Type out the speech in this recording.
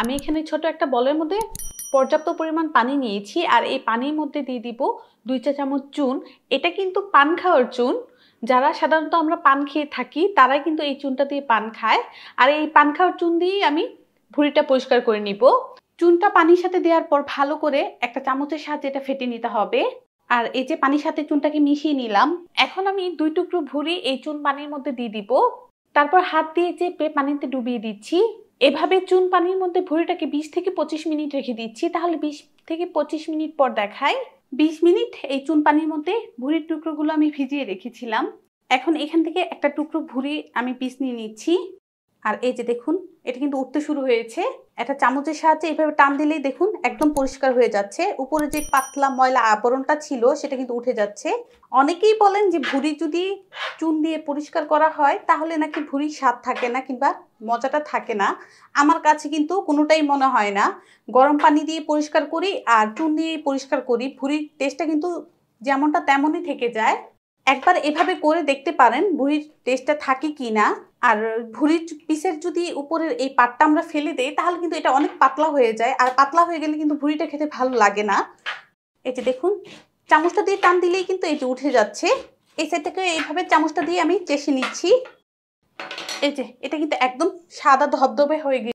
আমি এখানে ছোট একটা বলের মধ্যে পর্যাপ্ত পরিমাণ পানি নিয়েছি আর এই পানির মধ্যে দিয়ে দিব 2 চা চামচ চুন। এটা কিন্তু পান খাওয়ার চুন। যারা সাধারণত আমরা পান খেয়ে থাকি তারাই কিন্তু এই চুনটা দিয়ে পান খায়। আর এই পান খাওয়ার চুন দিয়েই আমি ভুঁড়িটা পরিষ্কার করে নিব। চুনটা পানির সাথে দেওয়ার পর ভালো করে একটা চামচের সাহায্যে এটা ফেটে নিতে হবে। আর এই যে পানির সাথে চুনটাকে মিশিয়ে নিলাম। এখন আমি 2 টুকরো ভুঁড়ি এই চুন পানির মধ্যে দিয়ে দিব। তারপর হাত দিয়ে চেপে পানিতে ডুবিয়ে দিচ্ছি। এভাবে চুন পানির মধ্যে ভুঁড়িটাকে 20 থেকে 25 মিনিট রেখে দিচ্ছি। তাহলে 20 থেকে 25 মিনিট পর দেখাই। 20 মিনিট এই চুন পানির মধ্যে ভুঁড়ির টুকরোগুলো আমি ভিজিয়ে রেখেছিলাম। এখন এখান থেকে একটা টুকরো ভুঁড়ি আমি পিস নিয়ে নিচ্ছি। আর এই যে দেখুন, এটা কিন্তু উঠতে শুরু হয়েছে। একটা চামচের সাহায্যে এইভাবে টান দিলেই দেখুন একদম পরিষ্কার হয়ে যাচ্ছে। উপরে যে পাতলা ময়লা আবরণটা ছিল সেটা কিন্তু উঠে যাচ্ছে। অনেকেই বলেন যে ভুঁড়ি যদি চুন দিয়ে পরিষ্কার করা হয় তাহলে নাকি ভুঁড়ির স্বাদ থাকে না কিংবা মজাটা থাকে না। আমার কাছে কিন্তু কোনোটাই মনে হয় না। গরম পানি দিয়ে পরিষ্কার করি আর চুন দিয়ে পরিষ্কার করি, ভুঁড়ির টেস্টটা কিন্তু যেমনটা তেমনই থেকে যায়। একবার এভাবে করে দেখতে পারেন ভুঁড়ির টেস্টটা থাকে কি না। আর ভুঁড়ির পিসের যদি উপরের এই পাটটা আমরা ফেলে দেই তাহলে কিন্তু এটা অনেক পাতলা হয়ে যায়। আর পাতলা হয়ে গেলে কিন্তু ভুঁড়িটা খেতে ভালো লাগে না। এই যে দেখুন, চামচটা দিয়ে টান দিলেই কিন্তু এই যে উঠে যাচ্ছে। এই সাইড থেকে এইভাবে চামচটা দিয়ে আমি চেষে নিচ্ছি। এই যে এটা কিন্তু একদম সাদা ধবধবে হয়ে গেছে।